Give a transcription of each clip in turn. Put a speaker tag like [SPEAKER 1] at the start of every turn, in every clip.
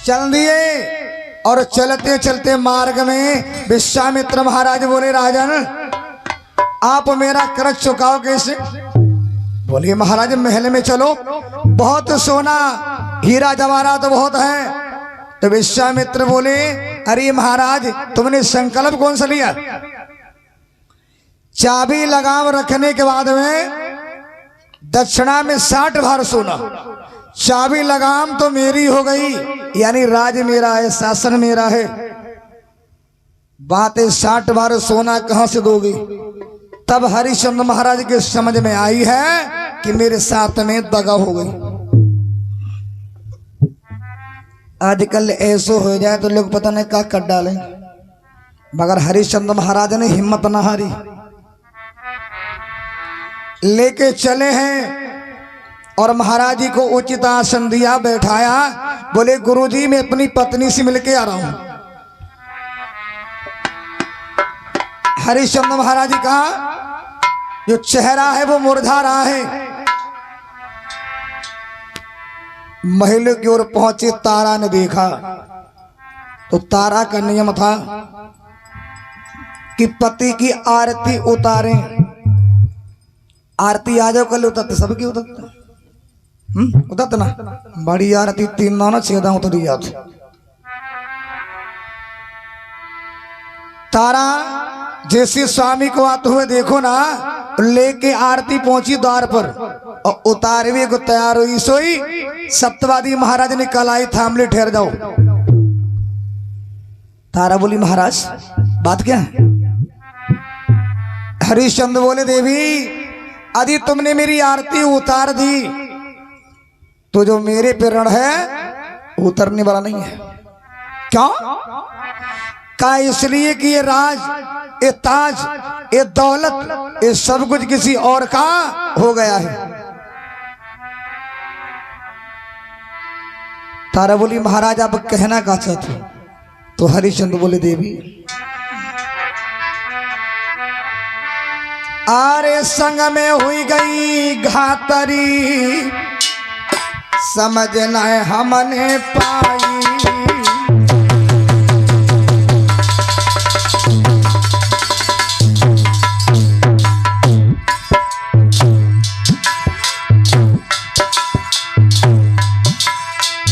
[SPEAKER 1] चल दिए और चलते चलते मार्ग में विश्वामित्र महाराज बोले, राजन आप मेरा कर्ज चुकाओ कैसे? बोले महाराज महल में चलो, बहुत सोना हीरा जवाहरात बहुत है। तो विश्वामित्र बोले, अरे महाराज तुमने संकल्प कौन सा लिया? चाबी लगाम रखने के बाद में दक्षिणा में 60 भार सोना, चाबी लगाम तो मेरी हो गई, यानी राज मेरा है, शासन मेरा है। बात है 60 भार सोना कहां से दोगे? तब हरिश्चंद्र महाराज के समझ में आई है कि मेरे साथ में दगा हो गई। आजकल ऐसो हो जाए तो लोग पता नहीं क्या कर डालें, मगर हरिश्चंद्र महाराज ने हिम्मत न हारी, लेके चले हैं और महाराज जी को उचित आसन दिया, बैठाया। बोले गुरुजी मैं अपनी पत्नी से मिलके आ रहा हूं। हरिश्चंद्र महाराज जी का जो चेहरा है वो मुरझा रहा है। महल की ओर पहुंचे, तारा ने देखा तो तारा का नियम था कि पति की आरती उतारें। आरती आ जाओ कल उतरते, सबकी उतरते उतरते ना, बड़ी आरती 3 नाना 6 उतरी जाती। तारा जैसे स्वामी को आते हुए देखो ना, लेके आरती पहुंची द्वार पर और उतारवे को तैयार हुई। सोई सप्तवादी महाराज ने कलाई थाम ली, ठहर जाओ। तारा बोली महाराज बात क्या है? हरिश्चंद्र बोले देवी यदि तुमने मेरी आरती उतार दी तो जो मेरे पे ऋण है उतरने वाला नहीं है। क्यों? का इसलिए कि ये राज, ये ताज, ये दौलत, ये सब कुछ किसी और का हो गया है। तारा बोली महाराज आप कहना क्या चाहते? तो हरिश्चंद्र बोले देवी आरे संग में हुई गई घातरी, समझ न हमने पाई।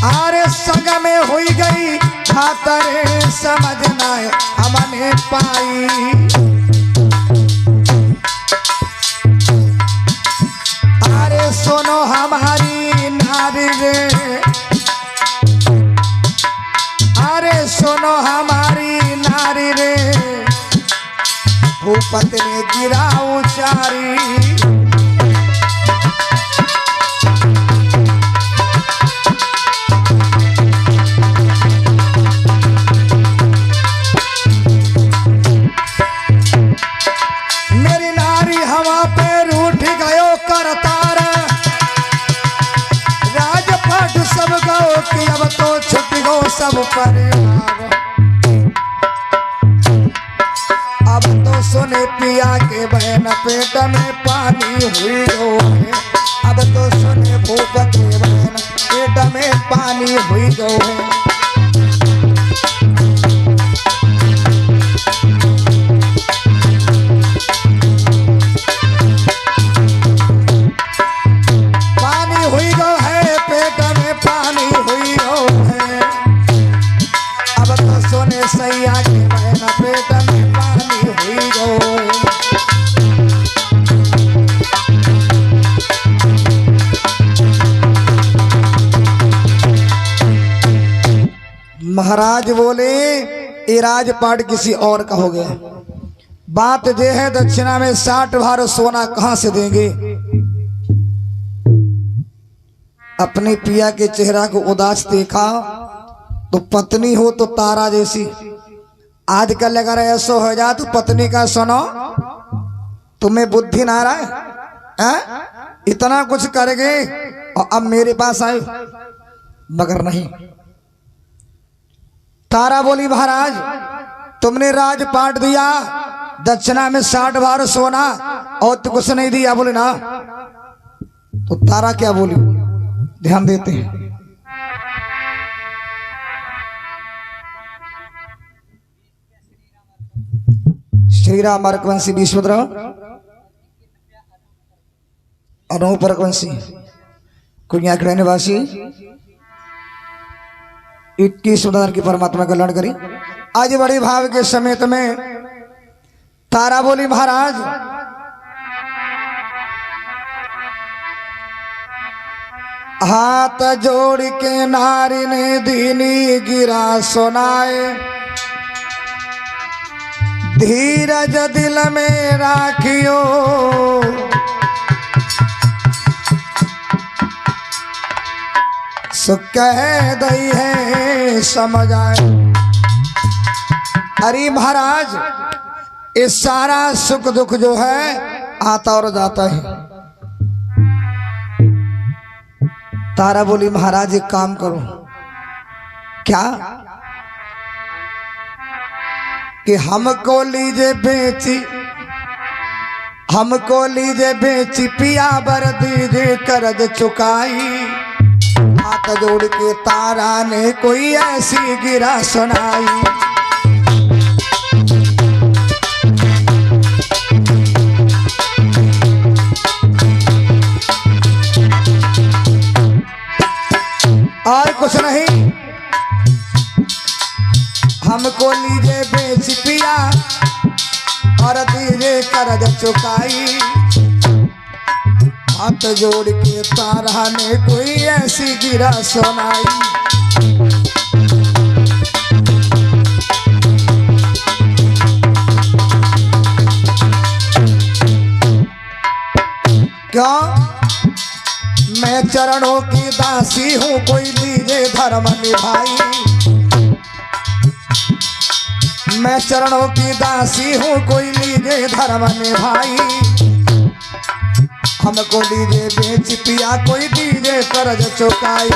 [SPEAKER 1] आरे संग में हुई गई घातरी, समझ न हमने पाई। सुनो हमारी नारी रे, अरे सुनो हमारी नारी रे, भूपत ने गिरा उचारी। मेरी नारी हवा पे रूठ गयो करता सब गाओ कि अब तो छुट गो सब परिवार। अब तो सुने पिया के बहन पेट में पानी हुई हो है। अब तो सुने भूप के बहन पेट में पानी हुई हो है। सैया के बहन पेट में पानी हुई गो। महाराज बोले ये राजपाट किसी और का हो गया। बात ये है दक्षिणा में 60 भार सोना कहां से देंगे? अपने पिया के चेहरा को उदास देखा तो पत्नी हो तो तारा जैसी। आजकल अगर ऐसा हो जाए तो पत्नी का सुनो, तुम्हें बुद्धि ना रहा है? इतना कुछ कर गए और अब मेरे पास आए, मगर नहीं। तारा बोली महाराज तुमने राजपाट दिया, दक्षिणा में 60 भार सोना और तो कुछ नहीं दिया। बोले ना। तो तारा क्या बोली? ध्यान देते हैं। श्री राम रघुवंशी विश्वद्र अनूप रघुवंशी कुनियाखड़ा निवासी 21 उदाहरण की परमात्मा का लड़ करी। आज बड़ी भाव के समेत में तारा बोली महाराज हाथ जोड़ के नारी ने दीनी गिरा सुनाए, धीरज दिल में राखियो सुख कह दई है समझ आए। अरे महाराज ये सारा सुख दुख जो है आता और जाता है। तारा बोली महाराज एक काम करो, क्या कि हमको लीजे बेची पिया बर दीजे कर्ज चुकाई। हाथ जोड़ के तारा ने कोई ऐसी गिरा सुनाई। और कुछ नहीं, हमको लीजे बेच पिया और दीजे कर्ज चुकाई। हाथ जोड़ के तारा ने कोई ऐसी गिरा सुनाई। क्यों? मैं चरणों की दासी हूँ, कोई लीजे धर्म निभाई। मैं चरणों की दासी हूँ, कोई लीजे धर्म निभाई। हमको लीजे बेच पिया, कोई दीजे कर्ज चुकाई।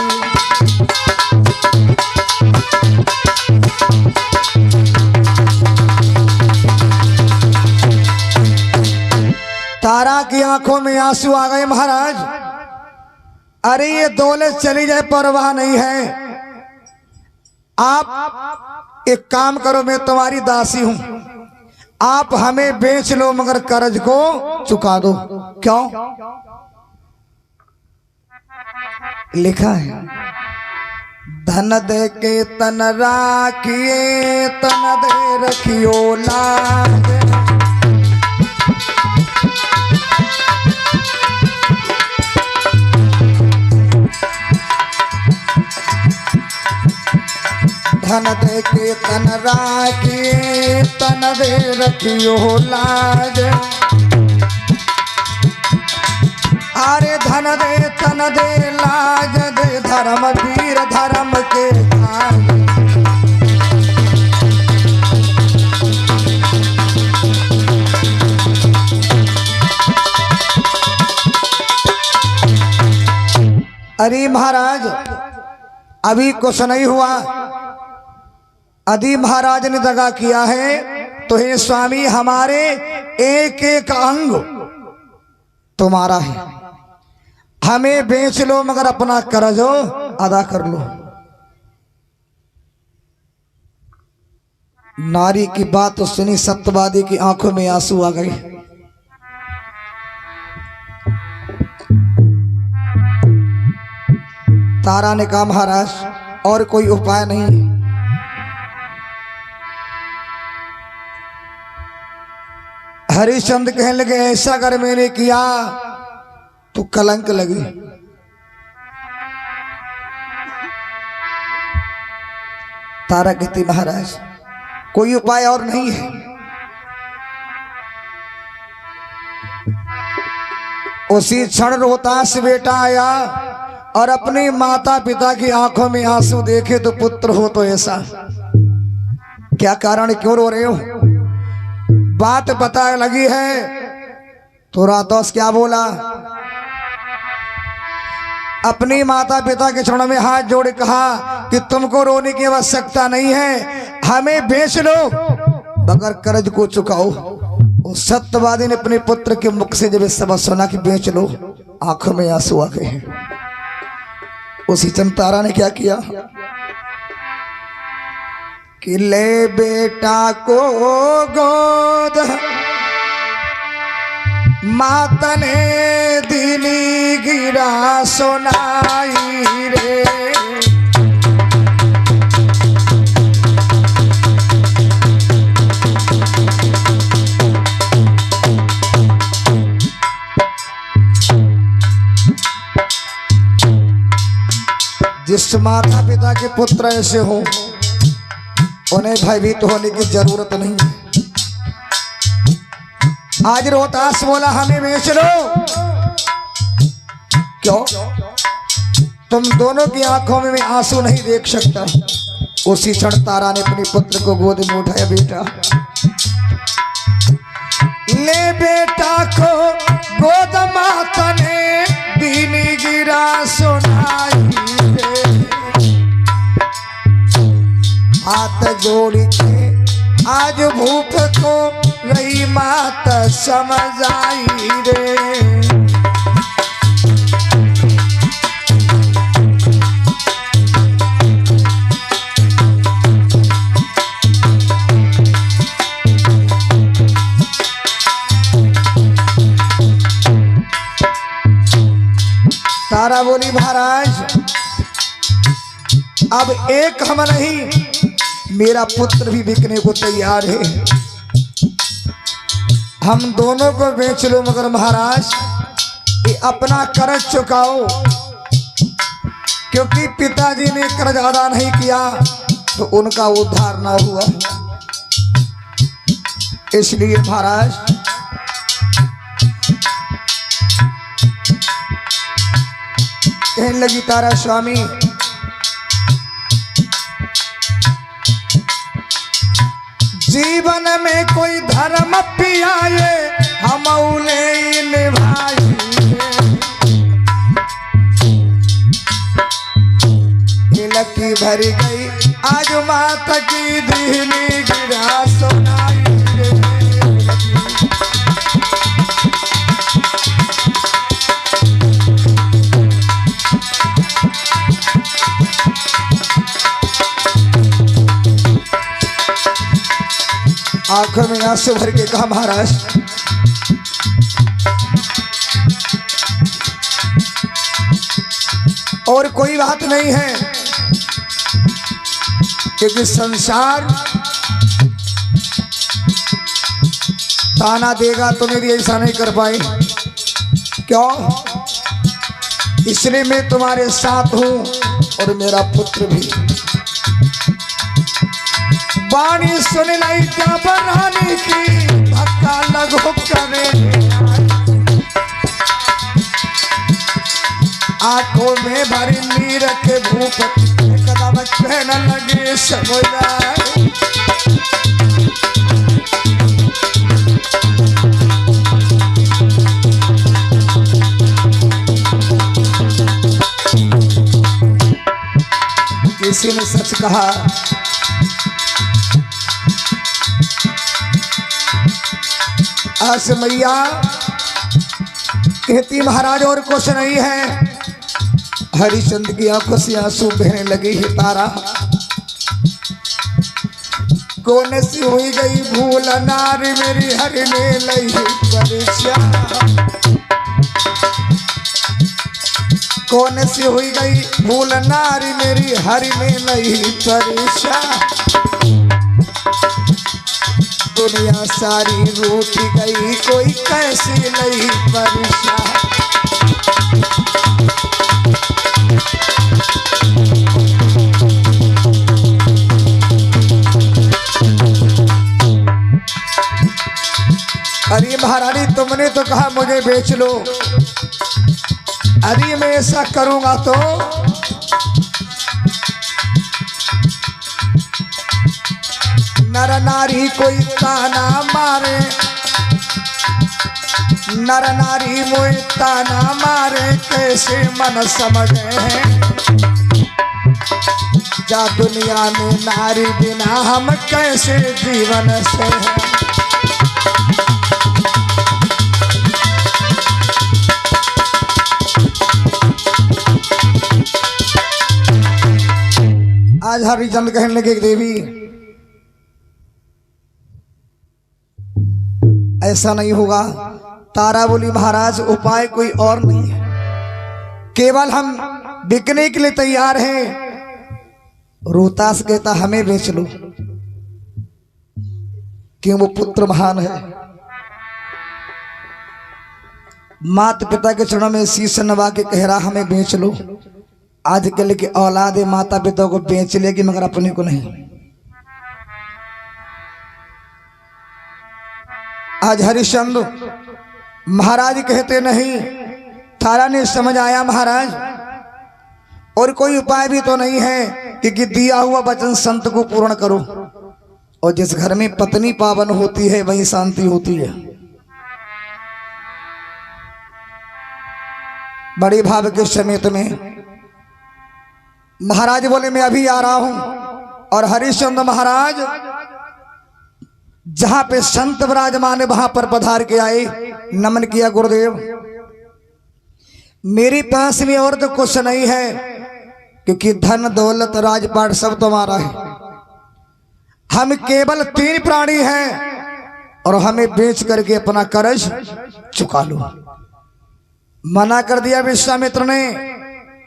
[SPEAKER 1] तारा की आंखों में आंसू आ गए महाराज। अरे ये दौलत चली जाए परवाह नहीं है, आप एक काम करो, मैं तुम्हारी दासी हूं, आप हमें बेच लो मगर कर्ज को चुका दो। क्यों? लिखा है धन दे के तन राखिए, तन दे रखियो लाज। धन दे के तन राखिए, तन दे रखियो लाज। अरे धन दे तन दे लाज दे, धर्म वीर धर्म के काज। अरे महाराज अभी कुछ नहीं हुआ, यदि महाराज ने दगा किया है तो हे स्वामी हमारे एक एक अंग तुम्हारा है, हमें बेच लो मगर अपना कर्ज अदा कर लो। नारी की बात तो सुनी सत्यवादी की आंखों में आंसू आ गए। तारा ने कहा महाराज और कोई उपाय नहीं। हरिश्चंद्र कहने लगे ऐसा अगर मैंने किया तो कलंक लगी। तारा कहती महाराज कोई उपाय और नहीं है। उसी क्षण रोहतास बेटा आया और अपने माता पिता की आंखों में आंसू देखे तो पुत्र हो तो ऐसा क्या कारण, क्यों रो रहे हो? बात पता लगी है तो रातोस क्या बोला, अपनी माता पिता के चरणों में हाथ जोड़ कहा कि तुमको रोने की आवश्यकता नहीं है, हमें बेच लो मगर कर्ज को चुकाओ। उस सत्यवादी ने अपने पुत्र के मुख से जब सब सुना कि बेच लो, आंखों में आंसू आ गए। उसी चंतारा ने क्या किया, कि ले बेटा को गोद माता ने दिली गिरा सुनाई रे। जिस माता पिता के पुत्र ऐसे हो उन्हें भयभीत होने की जरूरत नहीं है। आज रोहतास बोला हमें बेच लो, क्यों? तुम दोनों की आंखों में मैं आंसू नहीं देख सकता। उसी क्षण तारा ने अपने पुत्र को गोद में उठाया। बेटा ले बेटा को गोद माता ने दीनी गिरा सुनाई रे। हाथ जोड़ के आज भूप को रही माता समझ आई रे। तारा बोली महाराज अब एक हम नहीं, मेरा पुत्र भी बिकने को तैयार है। हम दोनों को बेच लो, मगर महाराज ये अपना कर्ज चुकाओ, क्योंकि पिताजी ने कर्ज अदा नहीं किया तो उनका उद्धार ना हुआ। इसलिए महाराज कहने लगी तारा स्वामी जीवन में कोई धर्म पियाए हम उन्हें निभाए। लकी भर गई आज माता की दिली गिरा सुनाई रे। आंखों में आंसू भर के कहा महाराज और कोई बात नहीं है, क्योंकि संसार ताना देगा तो मेरी ऐसा नहीं कर पाए। क्यों? इसलिए मैं तुम्हारे साथ हूं और मेरा पुत्र भी। वाणी सुन लाई क्या बनाने की धक्का लगो करे। आंखों में भरी नीर के भूख कदम कहने लगे समुदाय। किसी ने सच कहा मैया कहती महाराज और कुछ नहीं है। हरिचंद की आंखों से आंसू बहने लगे। ही तारा कौन सी हुई गई भूल नारी मेरी हरि ने लई परेशान। कौन सी हुई गई भूल नारी मेरी हरि ने लई परेशान। दुनिया सारी रूठ गई कोई कैसी नहीं परेशान। अरे महारानी तुमने तो कहा मुझे बेच लो। अरे मैं ऐसा करूंगा तो नर नारी कोई ताना मारे, नर नारी मोए ताना मारे कैसे मन समझे हैं। जा दुनिया में नारी बिना हम कैसे जीवन से हैं। आज हरिचंद कहने लगे देवी ऐसा नहीं होगा। तारा बोली महाराज उपाय कोई और नहीं है, केवल हम बिकने के लिए तैयार हैं। रोहतास कहता हमें बेच लो, क्यों वो पुत्र महान है। माता पिता के चरणों में शीश नवा के कह रहा हमें बेच लो। आजकल के औलाद माता पिता को बेच लेगी मगर अपने को नहीं। आज हरिश्चंद्र महाराज कहते नहीं। तारा ने समझ आया महाराज और कोई उपाय भी तो नहीं है कि दिया हुआ वचन संत को पूर्ण करो। और जिस घर में पत्नी पावन होती है वही शांति होती है। बड़े भाव के समेत में महाराज बोले मैं अभी आ रहा हूं। और हरिश्चंद्र महाराज जहां पे संत विराजमान है वहां पर पधार के आए, नमन किया। गुरुदेव मेरे पास में और तो कुछ नहीं है, क्योंकि धन दौलत राजपाट सब तुम्हारा है। हम केवल 3 प्राणी हैं और हमें बेच करके अपना कर्ज चुका लो। मना कर दिया विश्वामित्र ने,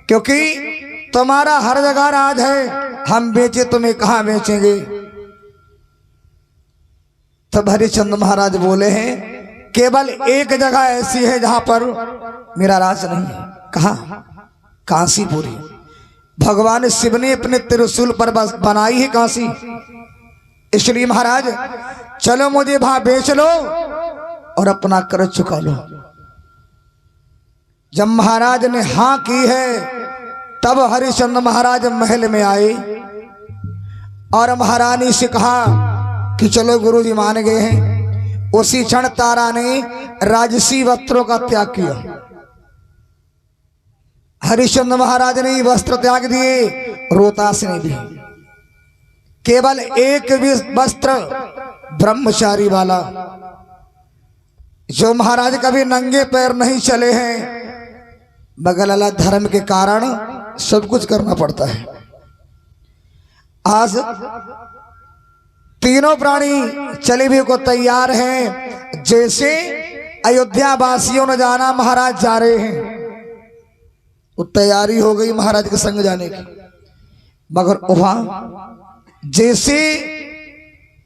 [SPEAKER 1] क्योंकि तुम्हारा हर जगह राज है, हम बेचे तुम्हें कहां बेचेंगे। तब हरिश्चंद्र महाराज बोले हैं केवल एक जगह ऐसी है जहां पर मेरा राज नहीं है। कहां? काशीपुरी। भगवान शिव ने अपने त्रिशूल पर बनाई है काशी। इसलिए महाराज चलो मुझे वहां बेच लो और अपना कर्ज चुका लो। जब महाराज ने हां की है तब हरिश्चंद्र महाराज महल में आए और महारानी से कहा कि चलो गुरुजी मान गए हैं। उसी क्षण तारा ने राजसी वस्त्रों का त्याग किया। हरिश्चंद्र महाराज ने वस्त्र त्याग दिए, रोहतास ने भी। केवल एक वस्त्र ब्रह्मचारी वाला, जो महाराज कभी नंगे पैर नहीं चले हैं, मगर अल्लाह धर्म के कारण सब कुछ करना पड़ता है। आज तीनों प्राणी चले भी को तैयार हैं। जैसे अयोध्या वासियों ने जाना महाराज जा रहे हैं, वो तैयारी हो गई महाराज के संग जाने की। मगर वहां जैसे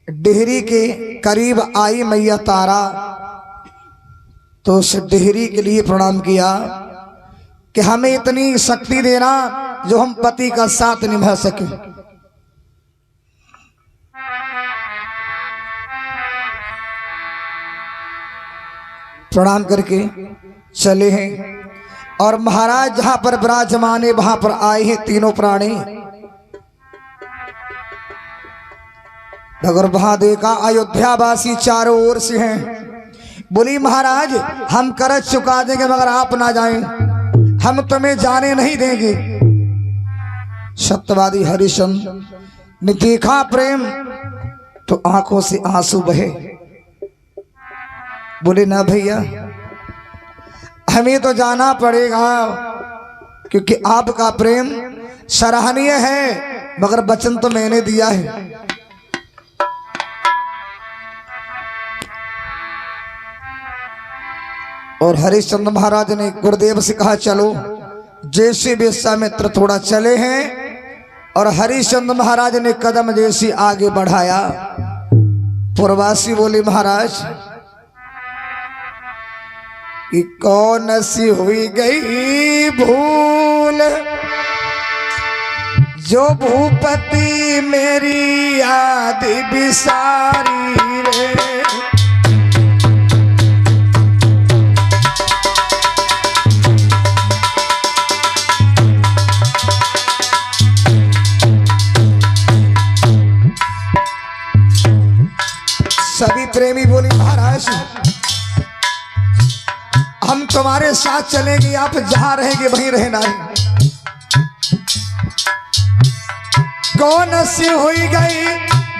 [SPEAKER 1] डेहरी के करीब आई मैया तारा, तो उस डेहरी के लिए प्रणाम किया कि हमें इतनी शक्ति देना जो हम पति का साथ निभा सके। प्रणाम करके चले हैं और महाराज जहां पर विराजमान है वहां पर आए हैं तीनों प्राणी। अगर वहां देखा अयोध्या वासी चारों ओर से हैं। बोली महाराज हम कर्ज चुका देंगे मगर आप ना जाएं, हम तुम्हें जाने नहीं देंगे। सत्यवादी हरिश्चंद्र ने देखा प्रेम तो आंखों से आंसू बहे। बोले ना भैया हमें तो जाना पड़ेगा, क्योंकि आपका प्रेम सराहनीय है, मगर वचन तो मैंने दिया है। और हरिश्चंद्र महाराज ने गुरुदेव से कहा चलो। जैसे विश्वामित्र थोड़ा चले हैं और हरिश्चंद्र महाराज ने कदम जैसे आगे बढ़ाया, पूर्ववासी बोले महाराज कि कौन सी हुई गई भूल जो भूपति मेरी याद बिसारी रे। सभी प्रेमी बोली महाराज हम तुम्हारे साथ चलेंगे, आप जहां रहेंगे वहीं रहना है। कौन सी हुई गई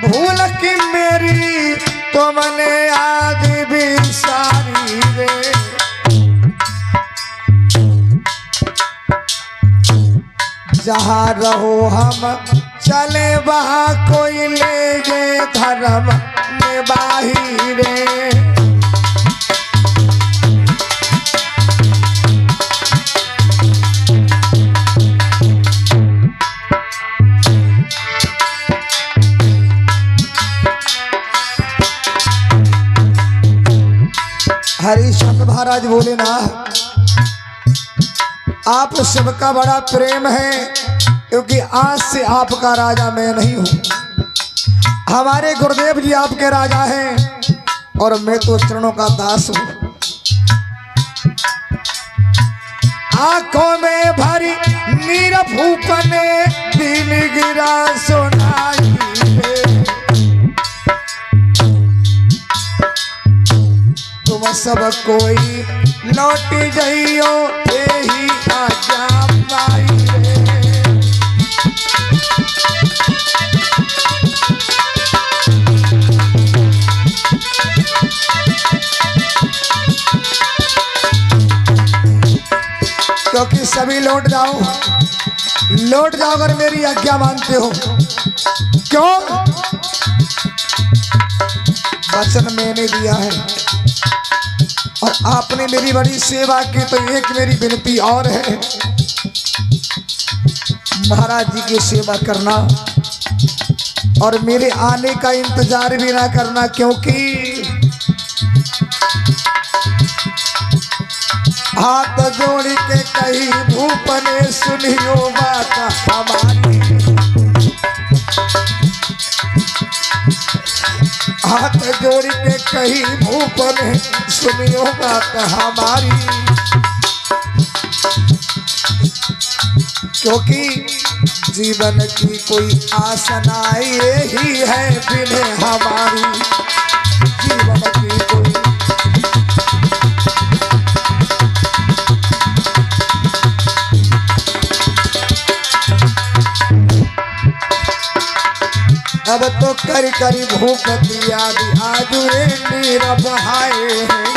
[SPEAKER 1] भूल की मेरी तुमने याद बिसारी रे। जहां रहो हम चले वहां कोई ले गे धर्म निभाही रे। महाराज बोले ना, आप सबका बड़ा प्रेम है, क्योंकि आज से आपका राजा मैं नहीं हूं। हमारे गुरुदेव जी आपके राजा हैं और मैं तो चरणों का दास हूं। आंखों में भरी नीर भूपन दिल गिरा सुनाई है। तुम सब कोई लौट जाइयो यही आजा माई रे। क्योंकि सभी लौट जाओ अगर मेरी आज्ञा मानते हो। क्यों? वचन मैंने दिया है और आपने मेरी बड़ी सेवा की, तो एक मेरी विनती और है, महाराज जी की सेवा करना और मेरे आने का इंतजार भी ना करना। क्योंकि हाथ जोड़ के कही भूपने सुनियो बात हमारी। हाथ जोड़ के कही भूपने सुनियो बात हमारी। क्योंकि जीवन की कोई आशा यही है बिन हमारी। जीवन की कोई अब तो कर भूख दिया आज नीर बहाए हैं।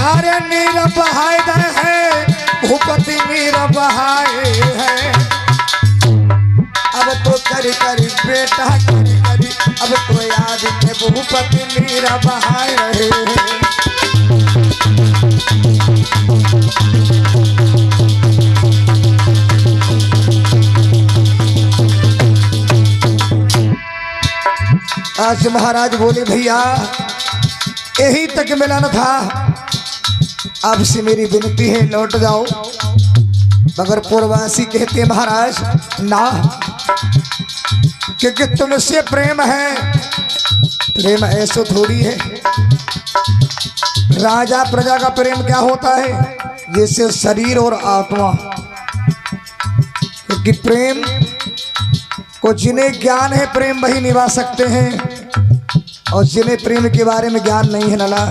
[SPEAKER 1] अरे नीर बहाए गए हैं, भूपति नीर बहाए हैं। अब तो कर बेटा कर अब तो याद है भूपति नीर बहाए रहे हैं। आज महाराज बोले भैया यही तक मिलन था, अब से मेरी विनती है लौट जाओ। मगर पूर्ववासी कहते महाराज ना, क्योंकि तुमसे प्रेम है। प्रेम ऐसा थोड़ी है, राजा प्रजा का प्रेम क्या होता है, जैसे शरीर और आत्मा। क्योंकि प्रेम को जिन्हें ज्ञान है प्रेम वही निभा सकते हैं, और जिन्हें प्रेम के बारे में ज्ञान नहीं है लला,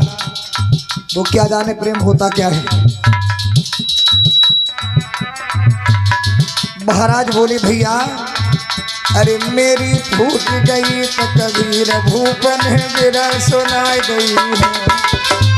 [SPEAKER 1] वो क्या जाने प्रेम होता क्या है। महाराज बोले भैया अरे मेरी फूट गई तो कबीर भूपन बिरा सुनाई गई है।